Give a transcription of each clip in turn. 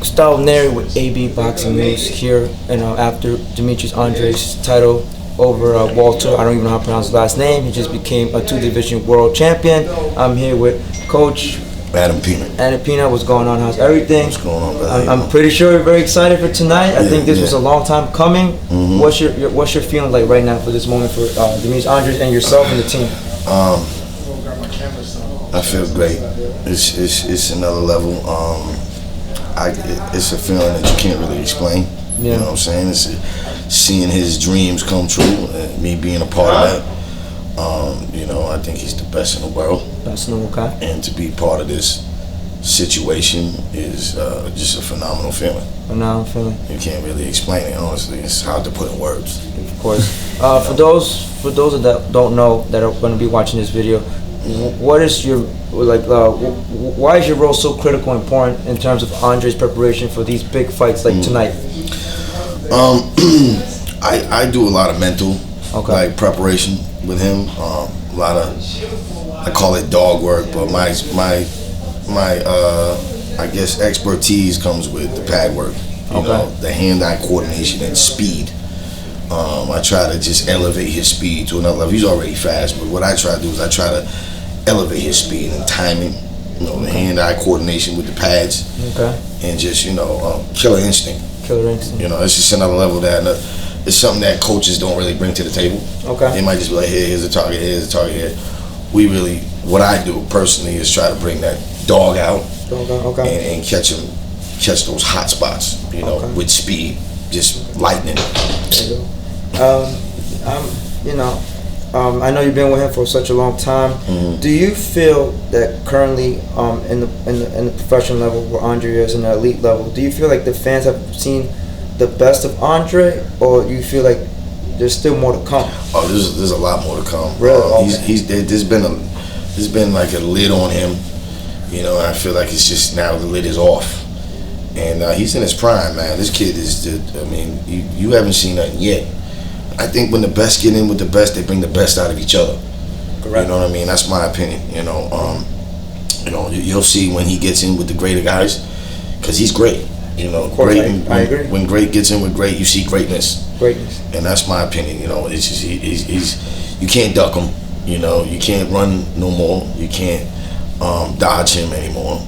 Gustavo Neri with AB Boxing News here, and after Demetrius Andrade's title over Walter, I don't even know how to pronounce his last name. He just became a 2-division world champion. I'm here with Coach Pina. What's going on? How's everything? What's going on, brother? I'm pretty sure you're very excited for tonight. I think this was a long time coming. Mm-hmm. What's your feeling like right now for this moment for Demetrius Andrade and yourself and the team? I feel great. It's another level. It's a feeling that you can't really explain. Yeah. You know what I'm saying? It's seeing his dreams come true, and me being a part of that. I think he's the best in the world. Best in the world, okay. And to be part of this situation is just a phenomenal feeling. Phenomenal feeling. You can't really explain it, honestly. It's hard to put in words. Of course. For those that don't know, that are going to be watching this video, what is your why is your role so critical and important in terms of Andre's preparation for these big fights like tonight? I do a lot of mental preparation with him. A lot of, I call it dog work, but my I guess expertise comes with the pad work. You know, the hand-eye coordination and speed. I try to just elevate his speed to another level. He's already fast, but what I try to do is I try to elevate his speed and timing. The hand-eye coordination with the pads, and just killer instinct. Killer instinct. It's just another level that it's something that coaches don't really bring to the table. They might just be like, here's the target, here's the target here. We really, what I do personally is try to bring that dog out and catch those hot spots. With speed, just lightning. I know you've been with him for such a long time. Mm-hmm. Do you feel that currently in the professional level where Andre is in the elite level, do you feel like the fans have seen the best of Andre, or you feel like there's still more to come? Oh, there's a lot more to come. Really? There's been like a lid on him. I feel like it's just now the lid is off. And he's in his prime, man. This kid is, you haven't seen nothing yet. I think when the best get in with the best, they bring the best out of each other. Correct. You know what I mean? That's my opinion. You'll see when he gets in with the greater guys, because he's great. Of course, I agree. When great gets in with great, you see greatness. Greatness. And that's my opinion. It's just he's you can't duck him. You can't run no more. You can't dodge him anymore.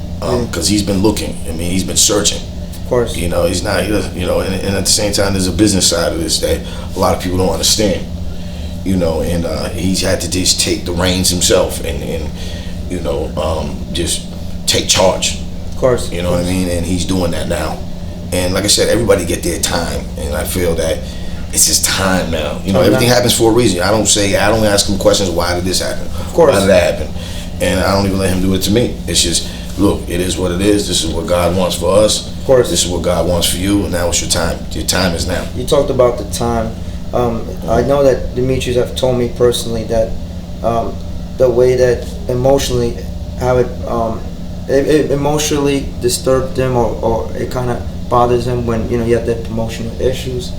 Because he's been looking. He's been searching. Of course. He's not. He doesn't. And at the same time, there's a business side of this that a lot of people don't understand. And he's had to just take the reins himself and just take charge. Of course. You know what I mean? And he's doing that now. And like I said, everybody get their time, and I feel that it's his time now. Everything happens for a reason. I don't ask him questions. Why did this happen? Of course. Why did that happen? And I don't even let him do it to me. It's just, look, it is what it is. This is what God wants for us. Of course. This is what God wants for you, and now it's your time. Your time is now. You talked about the time. I know that Demetrius have told me personally that the way that emotionally, how it emotionally disturbed him, or it kind of bothers him when you have that promotional issues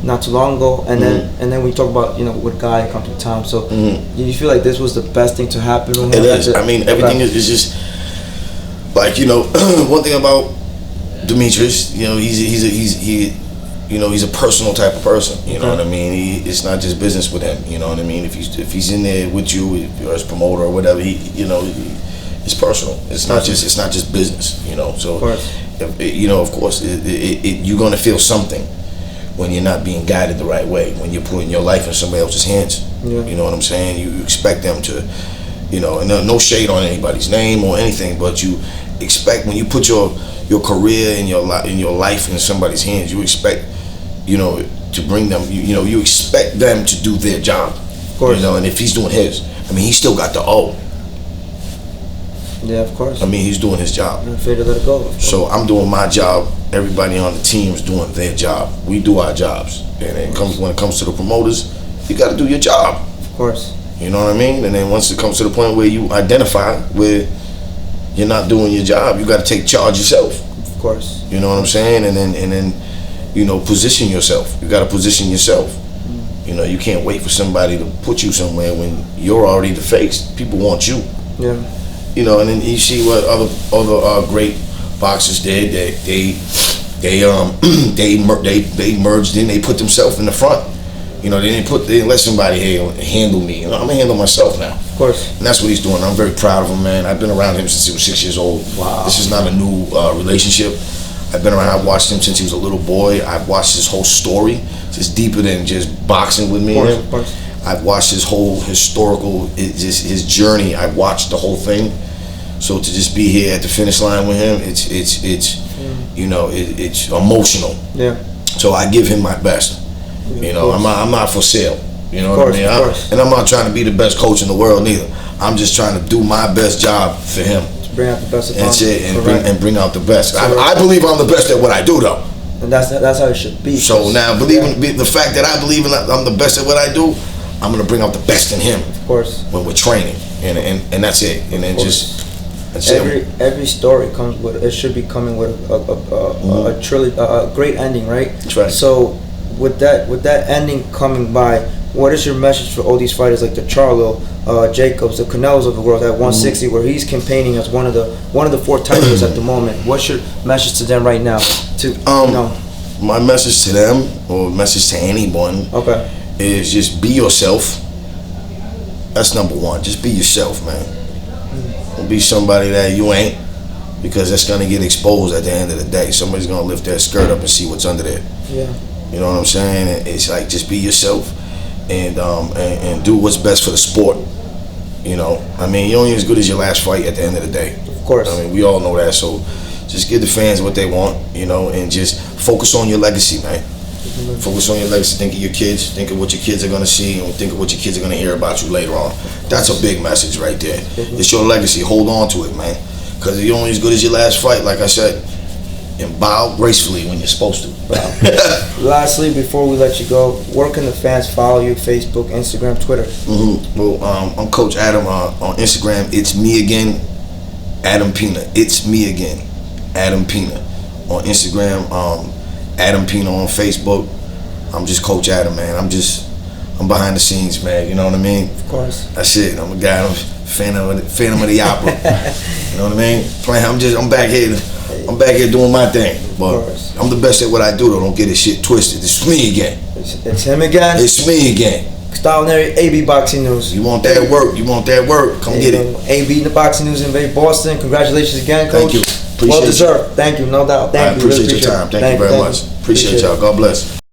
not too long ago, and then we talk about with Guy come to town. So do you feel like this was the best thing to happen to him? It is. Everything is just like one thing about Demetrius. He's a personal type of person. You know what I mean? It's not just business with him. You know what I mean? If he's in there with you, if you're his promoter or whatever, it's personal. It's not just business. So. Of course. Of course, you're gonna feel something when you're not being guided the right way. When you're putting your life in somebody else's hands. Yeah. You know what I'm saying? You expect them to, and no shade on anybody's name or anything, but you expect when you put your career and your life in somebody's hands, you expect, to bring them. You expect them to do their job. Of course. And if he's doing his, he's still got the O. Yeah, of course. He's doing his job. I'm afraid to let it go. So I'm doing my job. Everybody on the team is doing their job. We do our jobs. And when it comes to the promoters, you got to do your job. Of course. You know what I mean? And then once it comes to the point where you identify where you're not doing your job, you got to take charge yourself. Of course. You know what I'm saying? And then position yourself. You got to position yourself. You can't wait for somebody to put you somewhere when you're already the face. People want you. Yeah. And then you see what other great boxers did. They they they merged in. They put themselves in the front. You know, they didn't let somebody handle me. You know, I'm gonna handle myself now. Of course. And that's what he's doing. I'm very proud of him, man. I've been around him since he was 6 years old. Wow. This is not a new relationship. I've been around. I've watched him since he was a little boy. I've watched his whole story. It's deeper than just boxing with me. Of course. I've watched his whole historical, his journey. I've watched the whole thing. So to just be here at the finish line with him, it's you know, it's emotional. Yeah. So I give him my best. You know, I'm not for sale. You know what I mean? And I'm not trying to be the best coach in the world neither. I'm just trying to do my best job for him. To bring out the best of him. That's it, and bring out the best. I believe I'm the best at what I do, though. And that's how it should be. So now, the fact that I believe I'm the best at what I do, I'm gonna bring out the best in him. Of course. When we're training, and that's it. And then just that's every story comes with, it should be coming with a great ending, right? That's right. So with that ending coming by, what is your message for all these fighters like the Charlo, Jacobs, the Canelos of the world at 160, where he's campaigning as one of the 4 titles at the moment? What's your message to them right now? My message to them, or message to anyone, is just be yourself. That's number one. Just be yourself, man. Don't be somebody that you ain't, because that's gonna get exposed at the end of the day. Somebody's gonna lift their skirt up and see what's under there. Yeah. You know what I'm saying? It's like, just be yourself, and do what's best for the sport. You know, I mean, you're only as good as your last fight at the end of the day. Of course. I mean, we all know that. So just give the fans what they want, you know, and just focus on your legacy, man. Focus on your legacy. Think of your kids. Think of what your kids are gonna see, and think of what your kids are gonna hear about you later on. That's a big message right there. It's your legacy. Hold on to it, man, because you're only as good as your last fight, like I said. And bow gracefully when you're supposed to. Lastly, before we let you go, where can the fans follow you? Facebook, Instagram, Twitter? Well, I'm Coach Adam on Instagram. It's me again, Adam Pina. It's me again, Adam Pina. On Instagram, Adam Pina on Facebook. I'm just Coach Adam, man. I'm behind the scenes, man. You know what I mean? Of course. That's it. I'm a guy. I'm Phantom of the Opera. You know what I mean? I'm back here. I'm back here doing my thing, but I'm the best at what I do, though. Don't get this shit twisted. It's me again. It's him again? It's me again. Extraordinary AB Boxing News. You want that work? You want that work? Come get it. AB in the Boxing News in Boston. Congratulations again, Coach. Thank you. Appreciate well deserved. Thank you, no doubt. Thank you. I appreciate your time. Thank you very much. Appreciate y'all. God bless.